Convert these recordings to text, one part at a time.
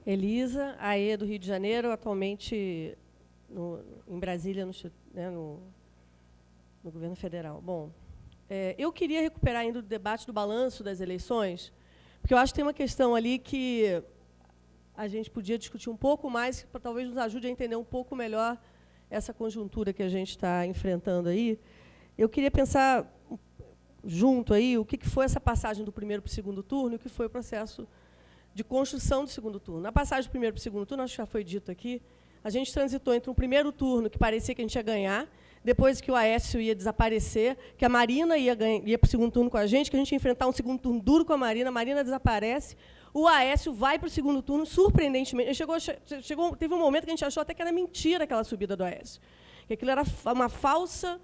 Elisa, AE do Rio de Janeiro, atualmente em Brasília, no governo federal. Bom, eu queria recuperar ainda o debate do balanço das eleições, porque eu acho que tem uma questão ali que a gente podia discutir um pouco mais, que talvez nos ajude a entender um pouco melhor essa conjuntura que a gente está enfrentando aí. Eu queria pensar junto aí o que foi essa passagem do primeiro para o segundo turno e o que foi o processo de construção do segundo turno. Na passagem do primeiro para o segundo turno, acho que já foi dito aqui, a gente transitou entre um primeiro turno que parecia que a gente ia ganhar, depois que o Aécio ia desaparecer, que a Marina ia para o segundo turno com a gente ia enfrentar um segundo turno duro com a Marina desaparece, o Aécio vai para o segundo turno, surpreendentemente. Teve um momento que a gente achou até que era mentira aquela subida do Aécio, que aquilo era uma falsa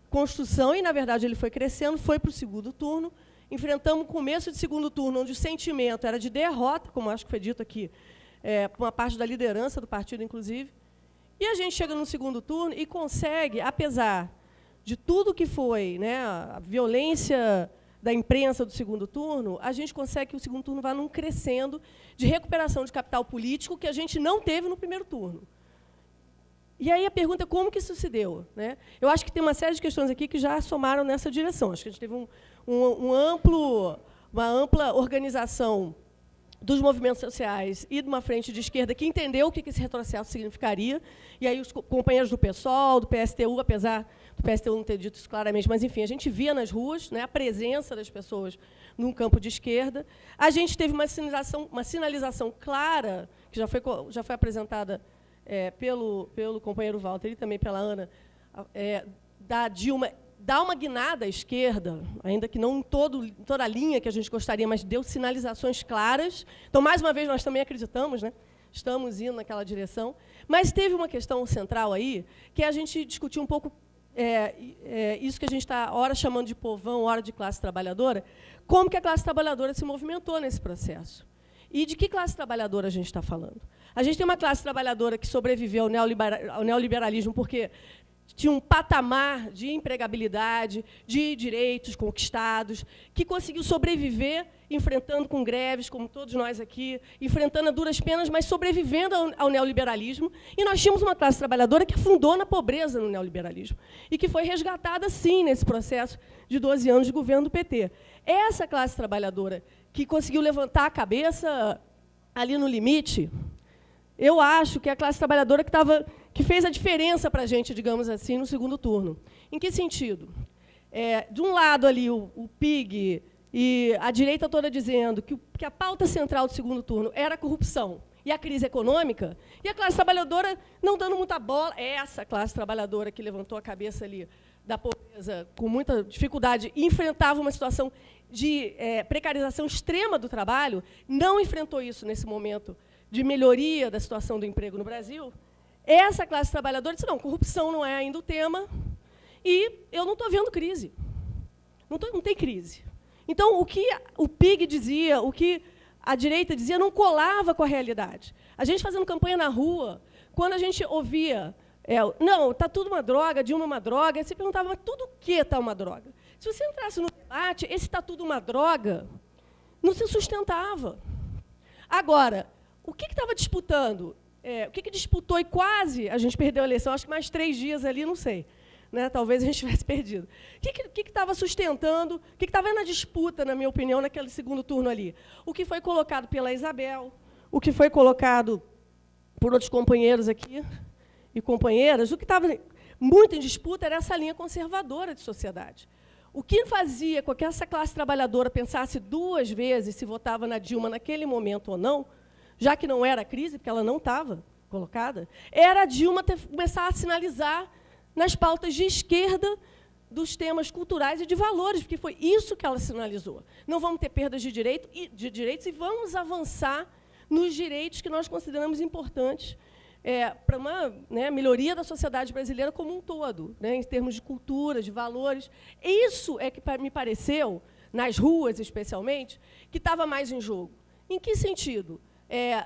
construção, e, na verdade, ele foi crescendo, foi para o segundo turno. Enfrentamos o começo de segundo turno, onde o sentimento era de derrota, como acho que foi dito aqui, por uma parte da liderança do partido, inclusive. E a gente chega no segundo turno e consegue, apesar de tudo que foi, né, a violência da imprensa do segundo turno, a gente consegue que o segundo turno vá num crescendo de recuperação de capital político que a gente não teve no primeiro turno. E aí a pergunta é como que isso se deu, né? Eu acho que tem uma série de questões aqui que já somaram nessa direção. Acho que a gente teve uma ampla organização dos movimentos sociais e de uma frente de esquerda que entendeu o que esse retrocesso significaria. E aí os companheiros do PSOL, do PSTU, apesar do PSTU não ter dito isso claramente, mas, enfim, a gente via nas ruas, né, a presença das pessoas num campo de esquerda. A gente teve uma sinalização clara, que já foi apresentada pelo companheiro Walter e também pela Ana, da Dilma, dá uma guinada à esquerda, ainda que não em toda a linha que a gente gostaria, mas deu sinalizações claras. Então, mais uma vez, nós também acreditamos, né? Estamos indo naquela direção. Mas teve uma questão central aí, que a gente discutiu um pouco isso que a gente está, ora chamando de povão, ora de classe trabalhadora, como que a classe trabalhadora se movimentou nesse processo. E de que classe trabalhadora a gente está falando? A gente tem uma classe trabalhadora que sobreviveu ao neoliberalismo porque tinha um patamar de empregabilidade, de direitos conquistados, que conseguiu sobreviver enfrentando com greves, como todos nós aqui, enfrentando a duras penas, mas sobrevivendo ao neoliberalismo. E nós tínhamos uma classe trabalhadora que afundou na pobreza no neoliberalismo e que foi resgatada, sim, nesse processo de 12 anos de governo do PT. Essa classe trabalhadora que conseguiu levantar a cabeça ali no limite, eu acho que é a classe trabalhadora que fez a diferença para a gente, digamos assim, no segundo turno. Em que sentido? De um lado, ali, o PIG e a direita toda dizendo que a pauta central do segundo turno era a corrupção e a crise econômica, e a classe trabalhadora não dando muita bola. Essa classe trabalhadora que levantou a cabeça ali da pobreza com muita dificuldade e enfrentava uma situação de precarização extrema do trabalho, não enfrentou isso nesse momento de melhoria da situação do emprego no Brasil. Essa classe trabalhadora disse, não, corrupção não é ainda o tema, e eu não estou vendo crise. Não tem crise. Então, o que o PIG dizia, o que a direita dizia, não colava com a realidade. A gente fazendo campanha na rua, quando a gente ouvia, não, está tudo uma droga, Dilma é uma droga, aí você perguntava, mas tudo o que está uma droga? Se você entrasse no debate, esse está tudo uma droga, não se sustentava. Agora, o que estava disputando? O que disputou e quase a gente perdeu a eleição? Acho que mais 3 dias ali, não sei. Né? Talvez a gente tivesse perdido. O que estava sustentando? O que estava na disputa, na minha opinião, naquele segundo turno ali? O que foi colocado pela Isabel, o que foi colocado por outros companheiros aqui e companheiras, o que estava muito em disputa era essa linha conservadora de sociedade. O que fazia com que essa classe trabalhadora pensasse 2 vezes se votava na Dilma naquele momento ou não, já que não era crise, porque ela não estava colocada, era a Dilma começar a sinalizar nas pautas de esquerda dos temas culturais e de valores, porque foi isso que ela sinalizou. Não vamos ter perdas de direitos e vamos avançar nos direitos que nós consideramos importantes para uma melhoria da sociedade brasileira como um todo, né, em termos de cultura, de valores. Isso é que me pareceu, nas ruas especialmente, que estava mais em jogo. Em que sentido?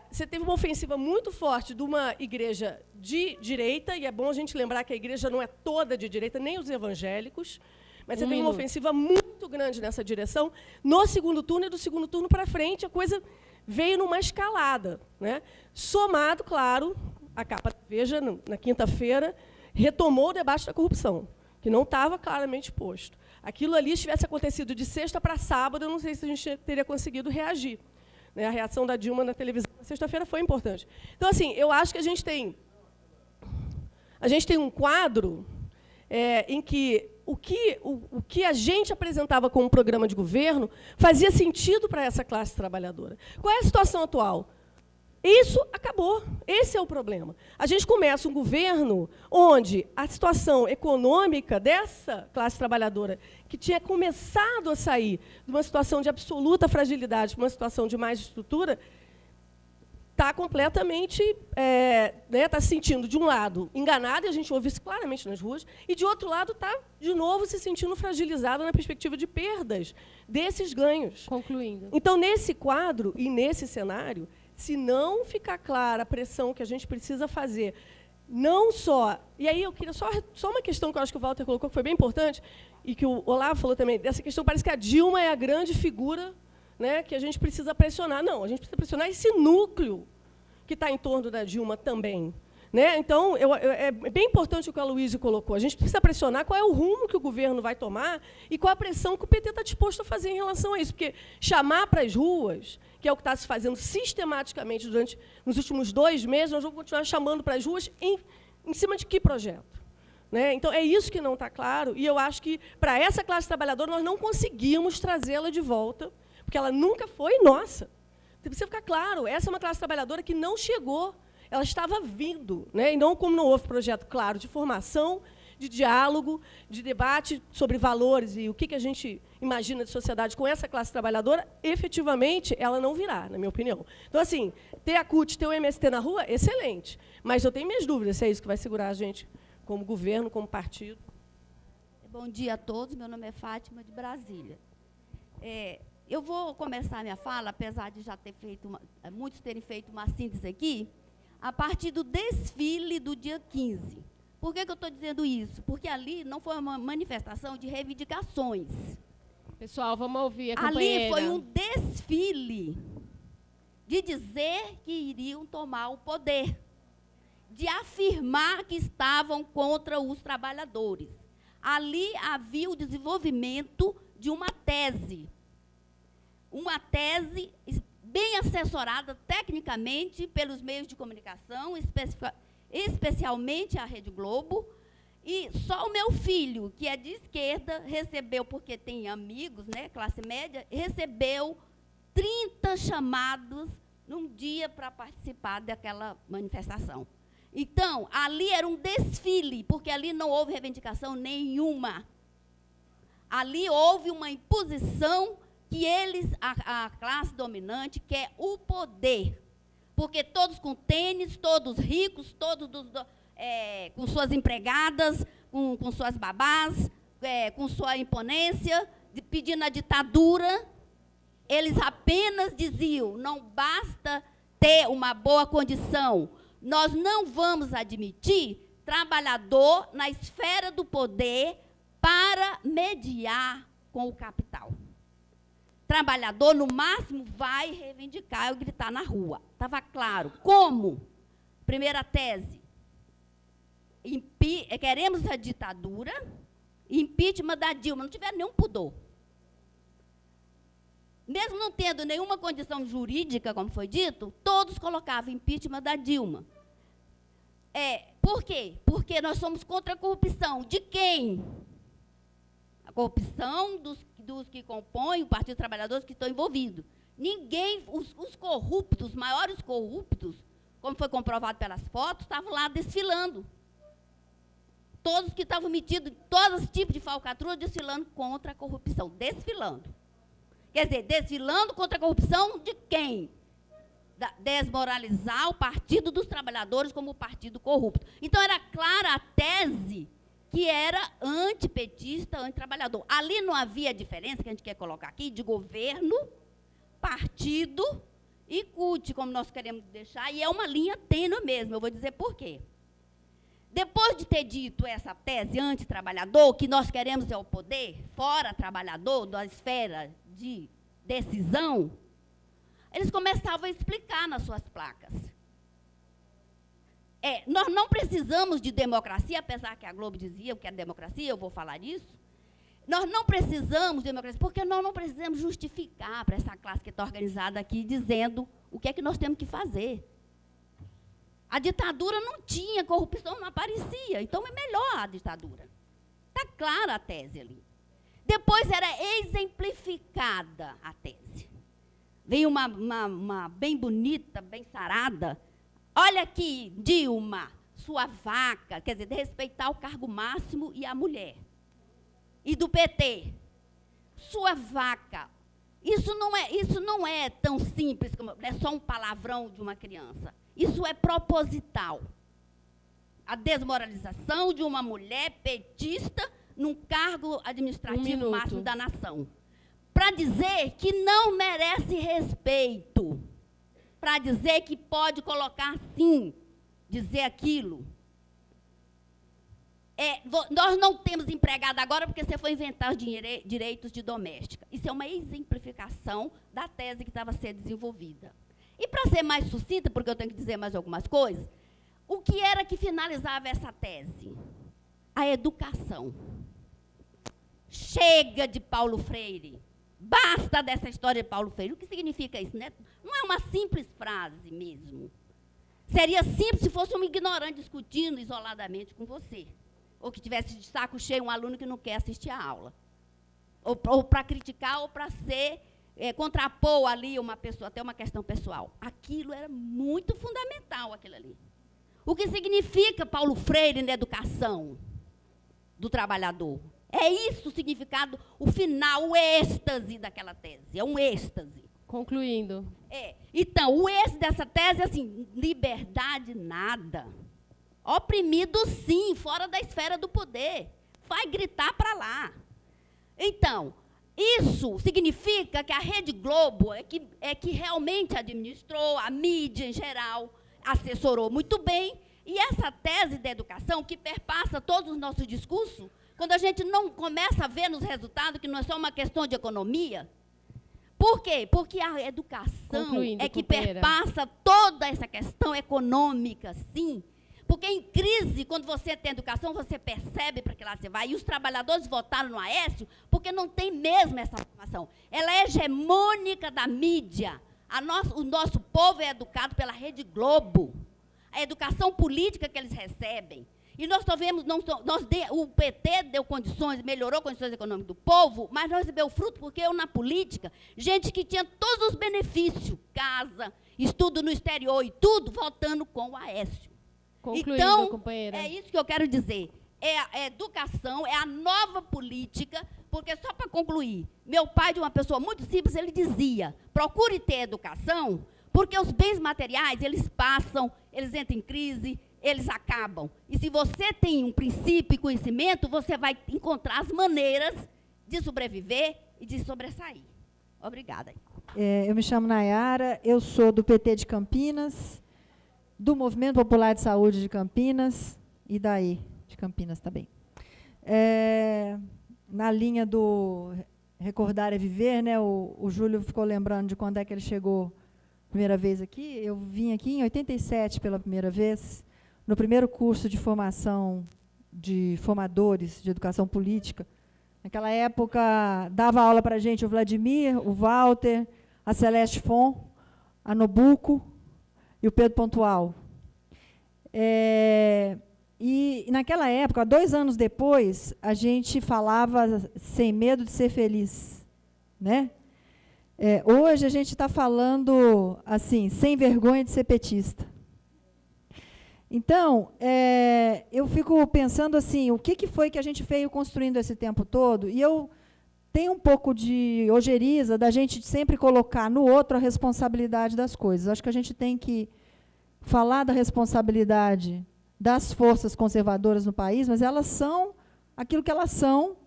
você teve uma ofensiva muito forte de uma igreja de direita, e é bom a gente lembrar que a igreja não é toda de direita, nem os evangélicos, mas você teve uma ofensiva muito grande nessa direção. No segundo turno, e do segundo turno para frente, a coisa veio numa escalada, né? Somado, claro, a capa da Veja, na quinta-feira, retomou o debate da corrupção, que não estava claramente posto. Aquilo ali, se tivesse acontecido de sexta para sábado, eu não sei se a gente teria conseguido reagir. Né? A reação da Dilma na televisão na sexta-feira foi importante. Então, assim, eu acho que a gente tem um quadro em que o que a gente apresentava como programa de governo fazia sentido para essa classe trabalhadora. Qual é a situação atual? Isso acabou. Esse é o problema. A gente começa um governo onde a situação econômica dessa classe trabalhadora, que tinha começado a sair de uma situação de absoluta fragilidade para uma situação de mais estrutura, está completamente, está se sentindo, de um lado, enganada, e a gente ouve isso claramente nas ruas, e, de outro lado, está, de novo, se sentindo fragilizada na perspectiva de perdas desses ganhos. Concluindo. Então, nesse quadro e nesse cenário, se não ficar clara a pressão que a gente precisa fazer, não só... E aí eu queria só uma questão que eu acho que o Walter colocou, que foi bem importante, e que o Olavo falou também, dessa questão, parece que a Dilma é a grande figura, né, que a gente precisa pressionar. Não, a gente precisa pressionar esse núcleo que está em torno da Dilma também. Né? Então, é bem importante o que a Aloysio colocou. A gente precisa pressionar qual é o rumo que o governo vai tomar e qual a pressão que o PT está disposto a fazer em relação a isso. Porque chamar para as ruas, que é o que está se fazendo sistematicamente nos últimos 2 meses, nós vamos continuar chamando para as ruas em cima de que projeto? Né? Então, é isso que não está claro, e eu acho que, para essa classe trabalhadora, nós não conseguimos trazê-la de volta, porque ela nunca foi nossa. Precisa ficar claro, essa é uma classe trabalhadora que não chegou, ela estava vindo, né? E não como não houve projeto claro de formação, de diálogo, de debate sobre valores e o que a gente imagina de sociedade com essa classe trabalhadora, efetivamente, ela não virá, na minha opinião. Então, assim, ter a CUT, ter o MST na rua, excelente, mas eu tenho minhas dúvidas se é isso que vai segurar a gente como governo, como partido. Bom dia a todos, meu nome é Fátima, de Brasília. Eu vou começar a minha fala, apesar de já ter muitos terem feito uma síntese aqui, a partir do desfile do dia 15. Por que eu estou dizendo isso? Porque ali não foi uma manifestação de reivindicações. Pessoal, vamos ouvir a companheira. Ali foi um desfile de dizer que iriam tomar o poder, de afirmar que estavam contra os trabalhadores. Ali havia o desenvolvimento de uma tese bem assessorada tecnicamente pelos meios de comunicação, especialmente a Rede Globo, e só o meu filho, que é de esquerda, recebeu, porque tem amigos, né, classe média, recebeu 30 chamados num dia para participar daquela manifestação. Então, ali era um desfile, porque ali não houve reivindicação nenhuma. Ali houve uma imposição que a classe dominante quer o poder. Porque todos com tênis, todos ricos, todos com suas empregadas, com suas babás, com sua imponência, pedindo a ditadura, eles apenas diziam, não basta ter uma boa condição, nós não vamos admitir trabalhador na esfera do poder para mediar com o capital. Trabalhador, no máximo, vai reivindicar ou gritar na rua. Estava claro. Como? Primeira tese. Queremos a ditadura, impeachment da Dilma. Não tiveram nenhum pudor. Mesmo não tendo nenhuma condição jurídica, como foi dito, todos colocavam impeachment da Dilma. Por quê? Porque nós somos contra a corrupção. De quem? A corrupção dos que compõem o Partido dos Trabalhadores que estão envolvidos. Ninguém, os corruptos, os maiores corruptos, como foi comprovado pelas fotos, estavam lá desfilando. Todos que estavam metidos em todos os tipos de falcatrua, desfilando contra a corrupção. Desfilando. Quer dizer, desfilando contra a corrupção de quem? Desmoralizar o Partido dos Trabalhadores como o partido corrupto. Então, era clara a tese que era antipetista, antitrabalhador. Ali não havia diferença, que a gente quer colocar aqui, de governo, partido e CUT, como nós queremos deixar, e é uma linha tênue mesmo, eu vou dizer por quê. Depois de ter dito essa tese anti-trabalhador, que nós queremos é o poder, fora trabalhador, da esfera de decisão, eles começavam a explicar nas suas placas. Nós não precisamos de democracia, apesar que a Globo dizia o que é democracia, eu vou falar disso. Nós não precisamos de democracia, porque nós não precisamos justificar para essa classe que está organizada aqui, dizendo o que é que nós temos que fazer. A ditadura não tinha, corrupção não aparecia, então é melhor a ditadura. Está clara a tese ali. Depois era exemplificada a tese. Veio uma bem bonita, bem sarada. Olha aqui, Dilma, sua vaca, quer dizer, de respeitar o cargo máximo e a mulher. E do PT, sua vaca. Isso não é tão simples, como é só um palavrão de uma criança. Isso é proposital. A desmoralização de uma mulher petista num cargo administrativo máximo da nação. Para dizer que não merece respeito. Para dizer que pode colocar sim, dizer aquilo. Nós não temos empregada agora porque você foi inventar os direitos de doméstica. Isso é uma exemplificação da tese que estava sendo desenvolvida. E para ser mais sucinta, porque eu tenho que dizer mais algumas coisas, o que era que finalizava essa tese? A educação. Chega de Paulo Freire. Basta dessa história de Paulo Freire. O que significa isso? Né? Não é uma simples frase mesmo. Seria simples se fosse um ignorante discutindo isoladamente com você. Ou que tivesse de saco cheio um aluno que não quer assistir a aula. Ou para criticar, ou para contrapor ali uma pessoa, até uma questão pessoal. Aquilo era muito fundamental, aquilo ali. O que significa Paulo Freire na educação do trabalhador? É isso o significado, o final, o êxtase daquela tese. É um êxtase. Concluindo. Então, o êxtase dessa tese é assim, liberdade nada. Oprimido sim, fora da esfera do poder. Vai gritar para lá. Então, isso significa que a Rede Globo é que realmente administrou, a mídia em geral, assessorou muito bem. E essa tese da educação, que perpassa todos os nossos discursos, quando a gente não começa a ver nos resultados que não é só uma questão de economia. Por quê? Porque a educação é que perpassa toda essa questão econômica, sim. Porque em crise, quando você tem educação, você percebe para que lá você vai. E os trabalhadores votaram no Aécio porque não tem mesmo essa formação. Ela é hegemônica da mídia. O nosso povo é educado pela Rede Globo. A educação política que eles recebem. E nós vemos, o PT deu condições, melhorou condições econômicas do povo, mas não recebeu fruto porque eu, na política, gente que tinha todos os benefícios, casa, estudo no exterior e tudo, votando com o Aécio. Concluindo, então, companheira. É isso que eu quero dizer. A educação é a nova política, porque, só para concluir, meu pai, de uma pessoa muito simples, ele dizia, procure ter educação, porque os bens materiais, eles passam, eles entram em crise, eles acabam. E se você tem um princípio e conhecimento, você vai encontrar as maneiras de sobreviver e de sobressair. Obrigada. Eu me chamo Nayara, eu sou do PT de Campinas, do Movimento Popular de Saúde de Campinas e daí, de Campinas também. Na linha do Recordar é Viver, né, o Júlio ficou lembrando de quando é que ele chegou a primeira vez aqui. Eu vim aqui em 87 pela primeira vez, no primeiro curso de formação de formadores de educação política. Naquela época, dava aula para a gente o Vladimir, o Walter, a Celeste Fon, a Nobuco e o Pedro Pontual. E naquela época, 2 anos depois, a gente falava sem medo de ser feliz, né? Hoje a gente está falando assim, sem vergonha de ser petista. Então, eu fico pensando assim, o que foi que a gente veio construindo esse tempo todo? E eu tenho um pouco de ojeriza da gente sempre colocar no outro a responsabilidade das coisas. Acho que a gente tem que falar da responsabilidade das forças conservadoras no país, mas elas são aquilo que elas são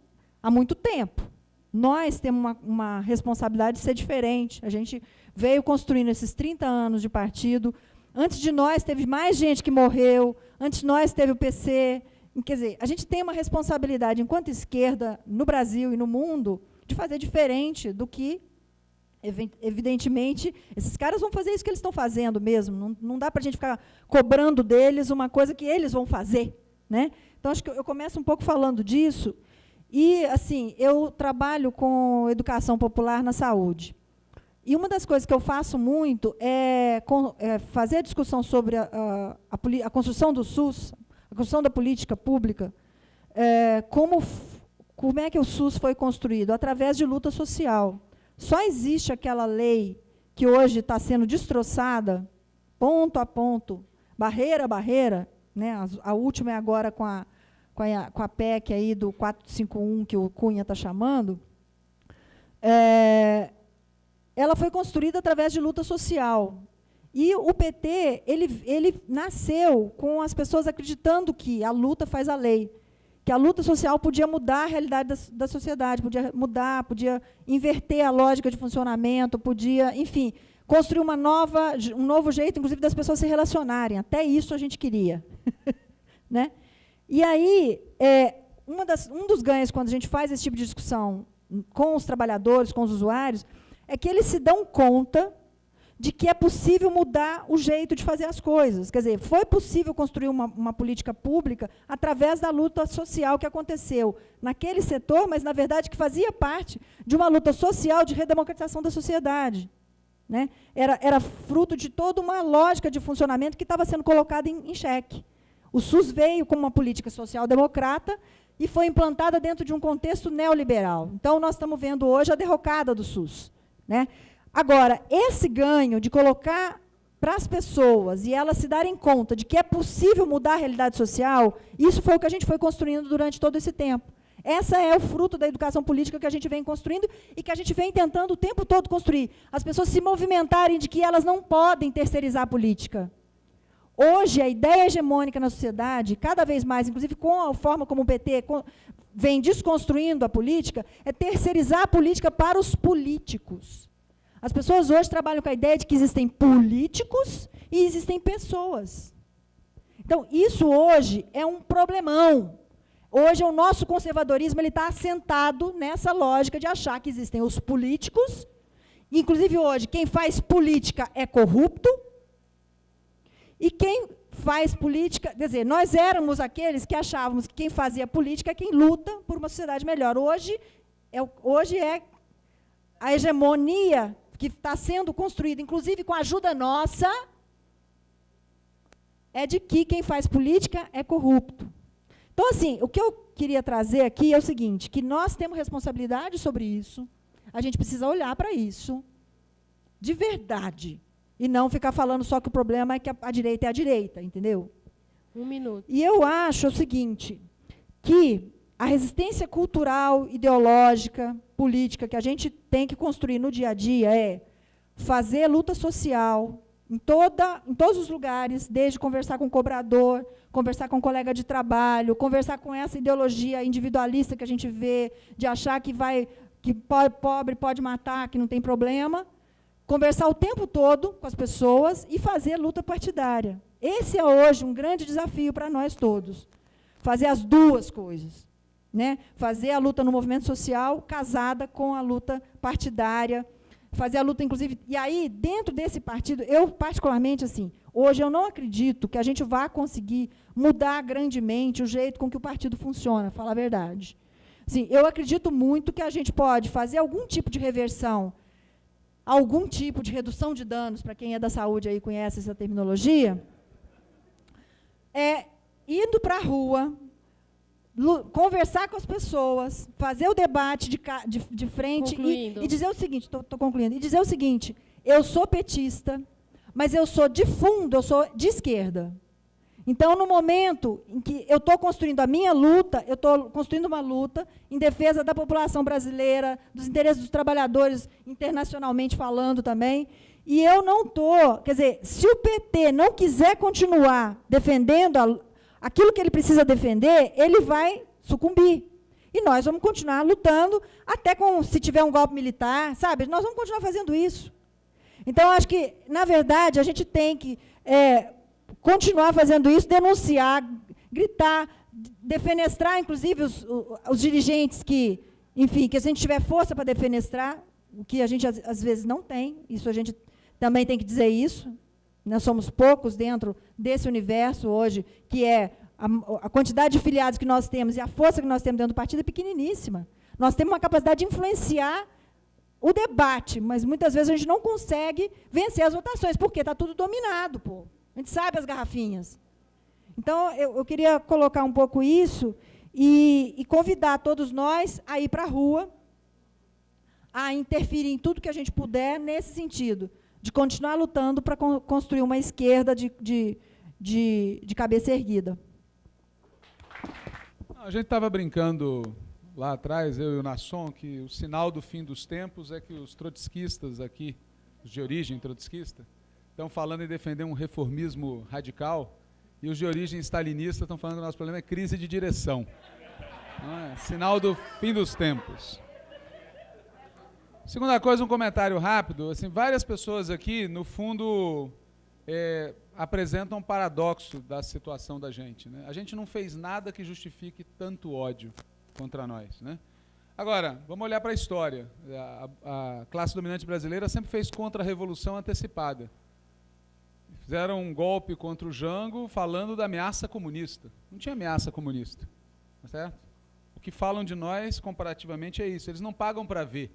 há muito tempo. Nós temos uma responsabilidade de ser diferente. A gente veio construindo esses 30 anos de partido. Antes de nós, teve mais gente que morreu. Antes de nós, teve o PC. Quer dizer, a gente tem uma responsabilidade, enquanto esquerda, no Brasil e no mundo, de fazer diferente do que, evidentemente, esses caras vão fazer isso que eles estão fazendo mesmo. Não dá para a gente ficar cobrando deles uma coisa que eles vão fazer, né? Então, acho que eu começo um pouco falando disso. E, assim, eu trabalho com educação popular na saúde. E uma das coisas que eu faço muito é fazer a discussão sobre a construção do SUS, a construção da política pública, como é que o SUS foi construído? Através de luta social. Só existe aquela lei que hoje está sendo destroçada, ponto a ponto, barreira a barreira, né? A última é agora com a PEC aí do 451, que o Cunha está chamando, ela foi construída através de luta social. E o PT, ele nasceu com as pessoas acreditando que a luta faz a lei, que a luta social podia mudar a realidade da sociedade, podia mudar, podia inverter a lógica de funcionamento, podia, enfim, construir um novo jeito, inclusive, das pessoas se relacionarem. Até isso a gente queria. Né? E aí, um dos ganhos, quando a gente faz esse tipo de discussão com os trabalhadores, com os usuários, é que eles se dão conta de que é possível mudar o jeito de fazer as coisas. Quer dizer, foi possível construir uma política pública através da luta social que aconteceu naquele setor, mas, na verdade, que fazia parte de uma luta social de redemocratização da sociedade. Né? Era fruto de toda uma lógica de funcionamento que estava sendo colocada em xeque. O SUS veio como uma política social-democrata e foi implantada dentro de um contexto neoliberal. Então, nós estamos vendo hoje a derrocada do SUS. Né? Agora, esse ganho de colocar para as pessoas e elas se darem conta de que é possível mudar a realidade social, isso foi o que a gente foi construindo durante todo esse tempo. Essa é o fruto da educação política que a gente vem construindo e que a gente vem tentando o tempo todo construir. As pessoas se movimentarem de que elas não podem terceirizar a política. Hoje, a ideia hegemônica na sociedade, cada vez mais, inclusive com a forma como o PT vem desconstruindo a política, é terceirizar a política para os políticos. As pessoas hoje trabalham com a ideia de que existem políticos e existem pessoas. Então, isso hoje é um problemão. Hoje, o nosso conservadorismo está assentado nessa lógica de achar que existem os políticos, inclusive hoje, quem faz política é corrupto, e quem faz política, quer dizer, nós éramos aqueles que achávamos que quem fazia política é quem luta por uma sociedade melhor. Hoje é a hegemonia que está sendo construída, inclusive com a ajuda nossa, é de que quem faz política é corrupto. Então, assim, o que eu queria trazer aqui é o seguinte, que nós temos responsabilidade sobre isso, a gente precisa olhar para isso, de verdade, e não ficar falando só que o problema é que a direita é a direita, entendeu? 1 minuto. E eu acho o seguinte, que a resistência cultural, ideológica, política, que a gente tem que construir no dia a dia é fazer luta social em todos os lugares, desde conversar com o cobrador, conversar com o colega de trabalho, conversar com essa ideologia individualista que a gente vê, de achar que pobre pode matar, que não tem problema, conversar o tempo todo com as pessoas e fazer luta partidária. Esse é hoje um grande desafio para nós todos. Fazer as duas coisas. Né? Fazer a luta no movimento social casada com a luta partidária. Fazer a luta, inclusive... E aí, dentro desse partido, eu particularmente, assim, hoje eu não acredito que a gente vá conseguir mudar grandemente o jeito com que o partido funciona, falar a verdade. Assim, eu acredito muito que a gente pode fazer algum tipo de reversão, algum tipo de redução de danos, para quem é da saúde aí conhece essa terminologia, indo para a rua, conversar com as pessoas, fazer o debate de frente e dizer o seguinte, estou concluindo, e dizer o seguinte, eu sou petista, mas eu sou de fundo, eu sou de esquerda. Então, no momento em que eu estou construindo a minha luta, eu estou construindo uma luta em defesa da população brasileira, dos interesses dos trabalhadores, internacionalmente falando também, e eu não estou, quer dizer, se o PT não quiser continuar defendendo aquilo que ele precisa defender, ele vai sucumbir. E nós vamos continuar lutando, até se tiver um golpe militar, sabe? Nós vamos continuar fazendo isso. Então, acho que, na verdade, a gente tem que continuar fazendo isso, denunciar, gritar, defenestrar, inclusive, os dirigentes que, enfim, que a gente tiver força para defenestrar, o que a gente, às vezes, não tem. Isso a gente também tem que dizer isso. Nós somos poucos dentro desse universo hoje, que é a quantidade de filiados que nós temos e a força que nós temos dentro do partido é pequeniníssima. Nós temos uma capacidade de influenciar o debate, mas muitas vezes a gente não consegue vencer as votações, porque está tudo dominado, pô. A gente sabe as garrafinhas. Então, eu queria colocar um pouco isso e convidar todos nós a ir para a rua, a interferir em tudo que a gente puder nesse sentido, de continuar lutando para construir uma esquerda de cabeça erguida. A gente estava brincando lá atrás, eu e o Nasson, que o sinal do fim dos tempos é que os trotskistas aqui, os de origem trotskista, estão falando em defender um reformismo radical, e os de origem stalinista estão falando que o nosso problema é crise de direção. Sinal do fim dos tempos. Segunda coisa, um comentário rápido. Assim, várias pessoas aqui, no fundo, apresentam um paradoxo da situação da gente, né? A gente não fez nada que justifique tanto ódio contra nós, né? Agora, vamos olhar para a história. A classe dominante brasileira sempre fez contra-revolução antecipada. Fizeram um golpe contra o Jango falando da ameaça comunista. Não tinha ameaça comunista, tá certo? O que falam de nós, comparativamente, é isso. Eles não pagam para ver.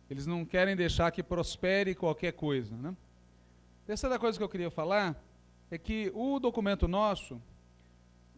Eles não querem deixar que prospere qualquer coisa, né? Terceira coisa que eu queria falar é que o documento nosso,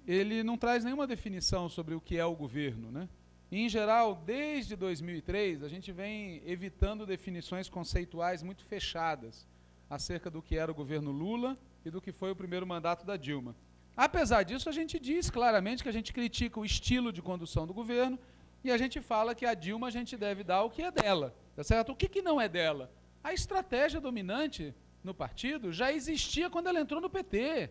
ele não traz nenhuma definição sobre o que é o governo, né? E, em geral, desde 2003, a gente vem evitando definições conceituais muito fechadas acerca do que era o governo Lula e do que foi o primeiro mandato da Dilma. Apesar disso, a gente diz claramente que a gente critica o estilo de condução do governo e a gente fala que a Dilma a gente deve dar o que é dela, tá certo? O que não é dela? A estratégia dominante no partido já existia quando ela entrou no PT.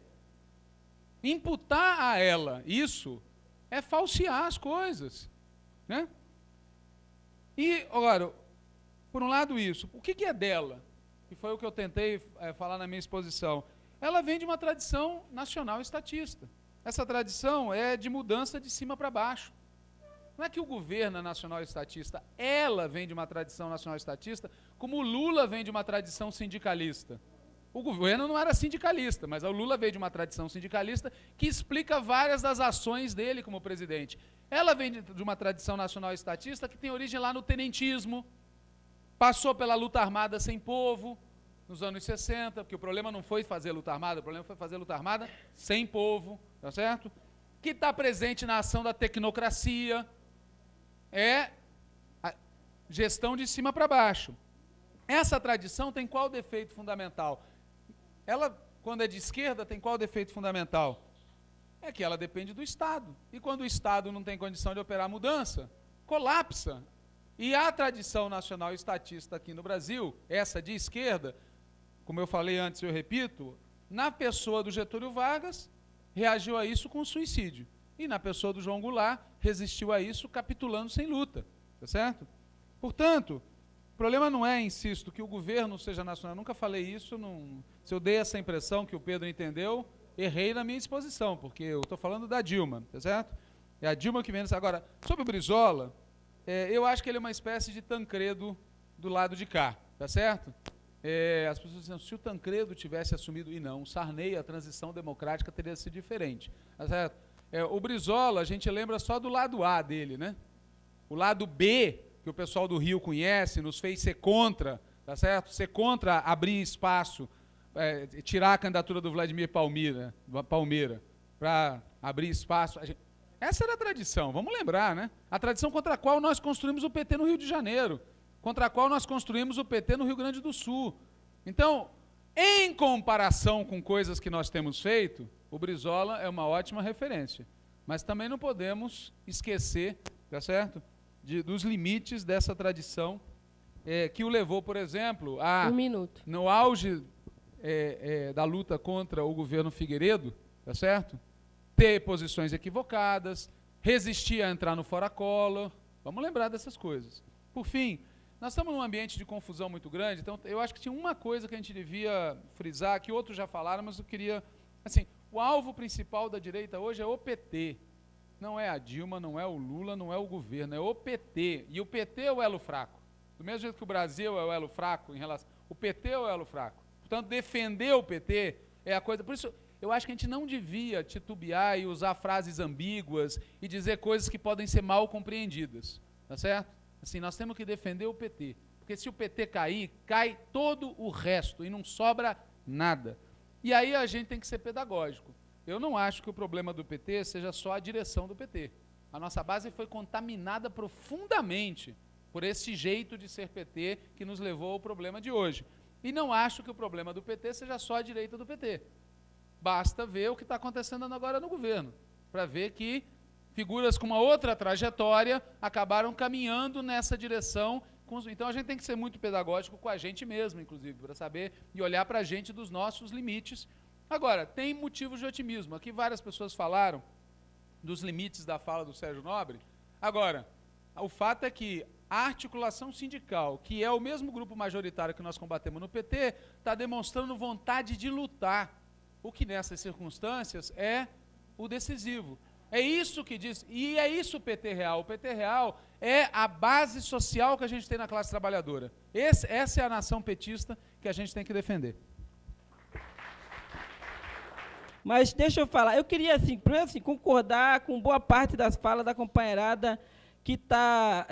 Imputar a ela isso é falsear as coisas, né? E, agora, por um lado isso, o que é dela? Que foi o que eu tentei falar na minha exposição. Ela vem de uma tradição nacional estatista. Essa tradição é de mudança de cima para baixo. Não é que o governo é nacional estatista, ela vem de uma tradição nacional estatista, como o Lula vem de uma tradição sindicalista. O governo não era sindicalista, mas o Lula veio de uma tradição sindicalista que explica várias das ações dele como presidente. Ela vem de uma tradição nacional estatista que tem origem lá no tenentismo, passou pela luta armada sem povo, nos anos 60, porque o problema não foi fazer luta armada, o problema foi fazer luta armada sem povo, tá certo? Que está presente na ação da tecnocracia, é a gestão de cima para baixo. Essa tradição tem qual defeito fundamental? Ela, quando é de esquerda, tem qual defeito fundamental? É que ela depende do Estado. E quando o Estado não tem condição de operar mudança, colapsa. E a tradição nacional estatista aqui no Brasil, essa de esquerda, como eu falei antes, eu repito, na pessoa do Getúlio Vargas, reagiu a isso com suicídio. E na pessoa do João Goulart, resistiu a isso capitulando sem luta. Tá certo? Portanto, o problema não é, insisto, que o governo seja nacional. Eu nunca falei isso. Se eu dei essa impressão que o Pedro entendeu, errei na minha exposição, porque eu estou falando da Dilma. Tá certo? É a Dilma que vem nessa. Agora, sobre o Brizola, eu acho que ele é uma espécie de Tancredo do lado de cá. Tá certo? As pessoas dizem, se o Tancredo tivesse assumido, e não, o Sarney, a transição democrática teria sido diferente. Tá certo? O Brizola, a gente lembra só do lado A dele, né? O lado B, que o pessoal do Rio conhece, nos fez ser contra, tá certo? Ser contra abrir espaço, tirar a candidatura do Vladimir Palmeira, para abrir espaço. Essa era a tradição, vamos lembrar, né? A tradição contra a qual nós construímos o PT no Rio de Janeiro, contra a qual nós construímos o PT no Rio Grande do Sul. Então, em comparação com coisas que nós temos feito, o Brizola é uma ótima referência. Mas também não podemos esquecer, tá certo? Dos limites dessa tradição que o levou, por exemplo, no auge da luta contra o governo Figueiredo, tá certo? Ter posições equivocadas, resistir a entrar no Fora Collor. Vamos lembrar dessas coisas. Por fim, nós estamos num ambiente de confusão muito grande, então eu acho que tinha uma coisa que a gente devia frisar, que outros já falaram, mas eu queria... Assim, o alvo principal da direita hoje é o PT. Não é a Dilma, não é o Lula, não é o governo, é o PT. E o PT é o elo fraco. Do mesmo jeito que o Brasil é o elo fraco em relação... O PT é o elo fraco. Portanto, defender o PT é a coisa... Por isso, eu acho que a gente não devia titubear e usar frases ambíguas e dizer coisas que podem ser mal compreendidas. Tá certo? Assim, nós temos que defender o PT. Porque se o PT cair, cai todo o resto e não sobra nada. E aí a gente tem que ser pedagógico. Eu não acho que o problema do PT seja só a direção do PT. A nossa base foi contaminada profundamente por esse jeito de ser PT que nos levou ao problema de hoje. E não acho que o problema do PT seja só a direita do PT. Basta ver o que está acontecendo agora no governo, para ver que figuras com uma outra trajetória acabaram caminhando nessa direção. Então a gente tem que ser muito pedagógico com a gente mesmo, inclusive, para saber e olhar para a gente dos nossos limites. Agora, tem motivos de otimismo. Aqui várias pessoas falaram dos limites da fala do Sérgio Nobre. Agora, o fato é que a articulação sindical, que é o mesmo grupo majoritário que nós combatemos no PT, está demonstrando vontade de lutar, o que nessas circunstâncias é o decisivo. É isso que diz, e é isso o PT real. O PT real é a base social que a gente tem na classe trabalhadora. Essa é a nação petista que a gente tem que defender. Mas deixa eu falar, eu queria primeiro, concordar com boa parte das falas da companheirada que está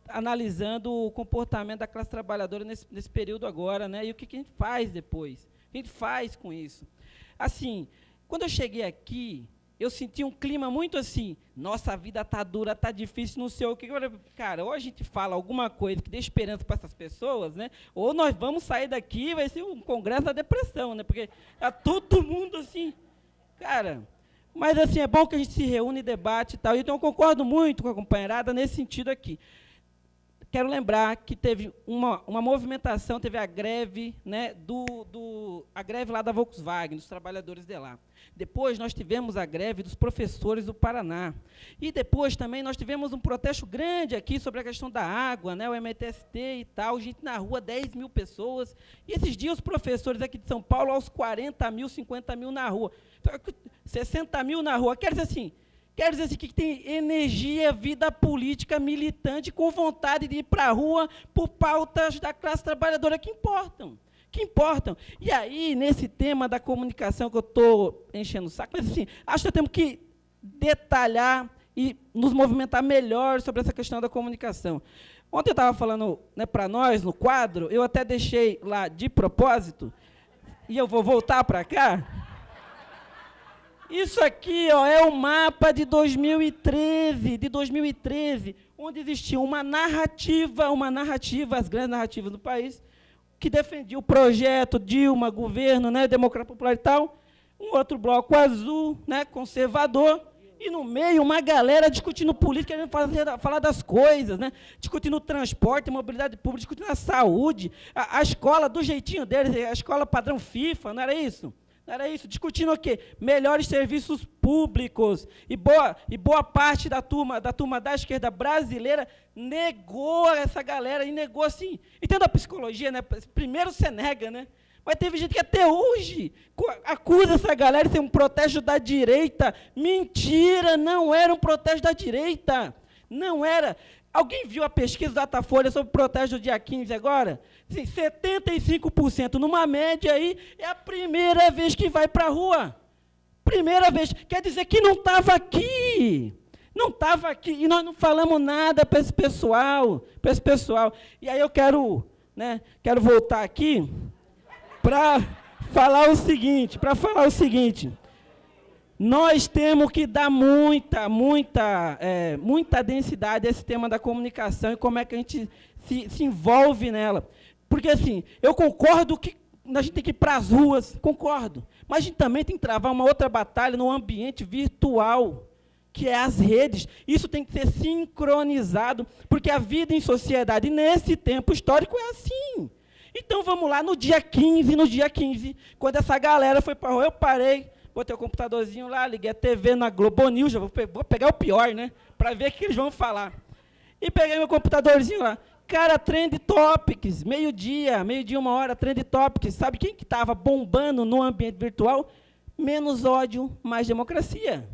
analisando o comportamento da classe trabalhadora nesse período agora, né? E o que a gente faz depois? O que a gente faz com isso? Assim, quando eu cheguei aqui, eu senti um clima muito assim, nossa, a vida está dura, está difícil, não sei o que. Cara, ou a gente fala alguma coisa que dê esperança para essas pessoas, né? Ou nós vamos sair daqui, vai ser um congresso da depressão, né? Porque está todo mundo assim, cara. Mas assim, é bom que a gente se reúne e debate e tal. Então eu concordo muito com a companheirada nesse sentido aqui. Quero lembrar que teve uma movimentação, teve a greve, né, a greve lá da Volkswagen, dos trabalhadores de lá. Depois nós tivemos a greve dos professores do Paraná. E depois também nós tivemos um protesto grande aqui sobre a questão da água, né, o MTST e tal, gente na rua, 10 mil pessoas. E esses dias os professores aqui de São Paulo, aos 40 mil, 50 mil na rua. 60 mil na rua. Quer dizer assim, que tem energia, vida política, militante, com vontade de ir para a rua por pautas da classe trabalhadora que importam. E aí, nesse tema da comunicação que eu estou enchendo o saco, mas assim, acho que temos que detalhar e nos movimentar melhor sobre essa questão da comunicação. Ontem eu estava falando, né, para nós, no quadro, eu até deixei lá de propósito, e eu vou voltar para cá. Isso aqui, ó, é o mapa de 2013, onde existia uma narrativa, as grandes narrativas do país, que defendia o projeto Dilma, governo, né, democrata popular e tal, um outro bloco azul, né, conservador, e no meio uma galera discutindo política, querendo falar das coisas, né, discutindo transporte, mobilidade pública, discutindo a saúde, a escola do jeitinho deles, a escola padrão FIFA, não era isso? Era isso, discutindo o quê? Melhores serviços públicos. E boa parte da turma da esquerda brasileira negou essa galera, e negou assim. Entendo a psicologia, né? Primeiro você nega, né? Mas teve gente que até hoje acusa essa galera de ser um protesto da direita. Mentira, não era um protesto da direita. Não era. Alguém viu a pesquisa da Datafolha sobre o protesto do dia 15 agora? Sim, 75%, numa média aí, é a primeira vez que vai para a rua. Primeira vez. Quer dizer que não estava aqui. Não estava aqui. E nós não falamos nada para esse pessoal. E aí eu quero voltar aqui para falar o seguinte. Nós temos que dar muita densidade a esse tema da comunicação e como é que a gente se envolve nela. Porque, assim, eu concordo que a gente tem que ir para as ruas, concordo, mas a gente também tem que travar uma outra batalha no ambiente virtual, que é as redes. Isso tem que ser sincronizado, porque a vida em sociedade, nesse tempo histórico, é assim. Então, vamos lá, no dia 15, quando essa galera foi para a rua, eu parei, botei o computadorzinho lá, liguei a TV na Globo News, já vou pegar o pior, né? Para ver o que eles vão falar. E peguei meu computadorzinho lá. Cara, Trend Topics, meio-dia, 1h, Trend Topics. Sabe quem que estava bombando no ambiente virtual? Menos ódio, mais democracia.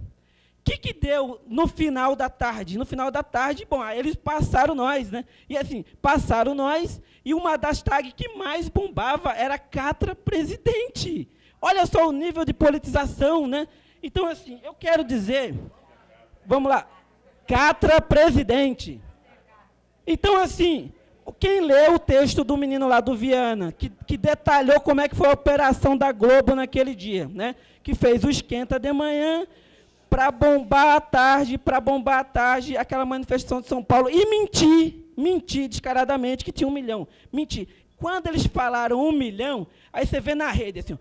O que deu no final da tarde? No final da tarde, bom, aí eles passaram nós, né? E assim, passaram nós, e uma das tags que mais bombava era Catra Presidente. Olha só o nível de politização, né? Então, assim, eu quero dizer, vamos lá, Catra Presidente. Então, assim, quem leu o texto do menino lá do Viana, que detalhou como é que foi a operação da Globo naquele dia, né? Que fez o esquenta de manhã para bombar à tarde, aquela manifestação de São Paulo, e mentir descaradamente que tinha 1 milhão. Mentir. Quando eles falaram 1 milhão, aí você vê na rede, assim,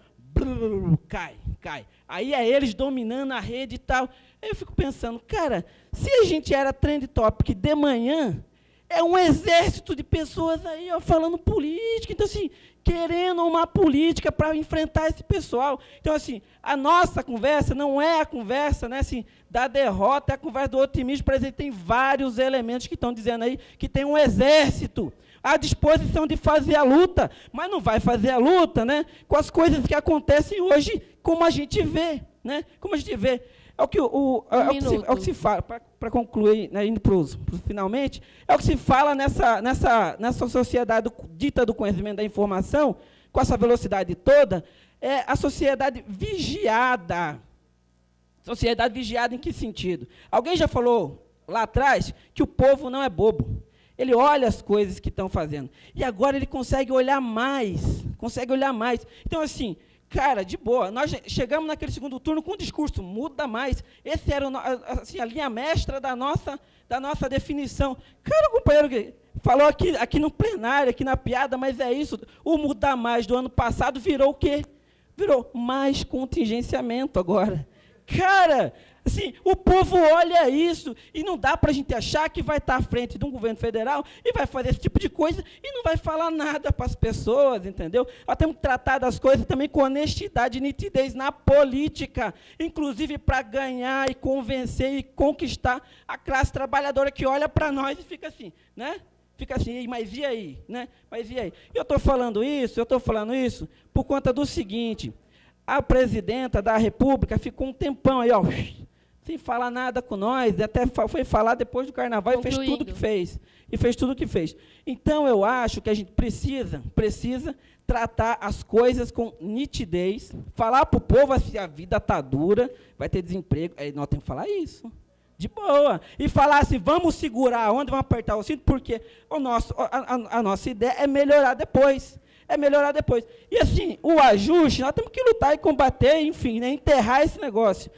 cai. Aí é eles dominando a rede e tal. Aí eu fico pensando, cara, se a gente era Trend Topic de manhã, é um exército de pessoas aí, ó, falando política. Então, assim, querendo uma política para enfrentar esse pessoal. Então, assim, a nossa conversa não é a conversa, né, assim, da derrota, é a conversa do otimismo. Por exemplo, tem vários elementos que estão dizendo aí que tem um exército à disposição de fazer a luta, mas não vai fazer a luta, né, com as coisas que acontecem hoje, como a gente vê, né, como a gente vê. É o que se fala, para concluir, né, indo para os finalmente, é o que se fala nessa sociedade dita do conhecimento da informação, com essa velocidade toda, é a sociedade vigiada. Sociedade vigiada em que sentido? Alguém já falou lá atrás que o povo não é bobo. Ele olha as coisas que estão fazendo. E agora ele consegue olhar mais. Então, assim, cara, de boa, nós chegamos naquele segundo turno com um discurso, muda mais. Esse era assim, a linha mestra da nossa definição. Cara, o companheiro falou aqui no plenário, aqui na piada, mas é isso. O mudar mais do ano passado virou o quê? Virou mais contingenciamento agora. Cara, assim, o povo olha isso e não dá para a gente achar que vai estar à frente de um governo federal e vai fazer esse tipo de coisa e não vai falar nada para as pessoas, entendeu? Nós temos que tratar das coisas também com honestidade e nitidez na política, inclusive para ganhar e convencer e conquistar a classe trabalhadora que olha para nós e fica assim, né? Fica assim, mas e aí? Né? Mas e aí? Eu estou falando isso por conta do seguinte: a presidenta da República ficou um tempão aí, ó, sem falar nada com nós, até foi falar depois do Carnaval e fez tudo o que fez. Então, eu acho que a gente precisa tratar as coisas com nitidez, falar para o povo assim, a vida está dura, vai ter desemprego, aí nós temos que falar isso. De boa. E falar assim, vamos segurar onde, vamos apertar o cinto, porque a nossa ideia é melhorar depois. E, assim, o ajuste, nós temos que lutar e combater, enfim, né, enterrar esse negócio.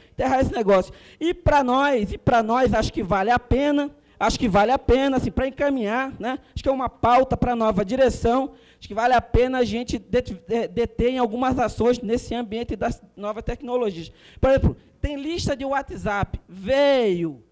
E para nós, acho que vale a pena, assim, para encaminhar, né, acho que é uma pauta para a nova direção, acho que vale a pena a gente deter em algumas ações nesse ambiente das novas tecnologias. Por exemplo, tem lista de WhatsApp, veio,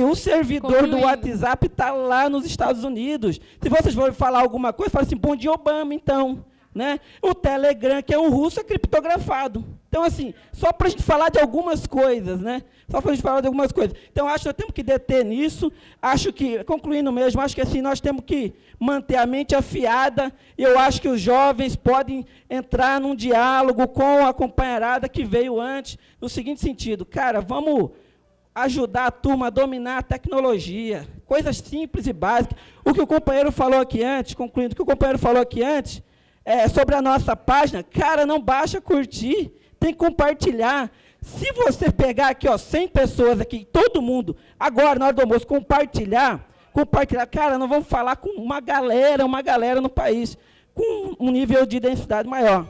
o servidor do WhatsApp está lá nos Estados Unidos. Se vocês forem falar alguma coisa, fala assim, bom dia, Obama, então. Né? O Telegram, que é um russo, é criptografado. Então, assim, só para a gente falar de algumas coisas, né? Então, acho que nós temos que deter nisso. Acho que, concluindo mesmo, acho que assim, nós temos que manter a mente afiada. Eu acho que os jovens podem entrar num diálogo com a companheirada que veio antes, no seguinte sentido: cara, vamos ajudar a turma a dominar a tecnologia, coisas simples e básicas. O que o companheiro falou aqui antes, concluindo, sobre a nossa página, cara, não basta curtir, tem que compartilhar. Se você pegar aqui, ó, 100 pessoas aqui, todo mundo, agora, na hora do almoço, compartilhar, cara, nós vamos falar com uma galera no país, com um nível de densidade maior.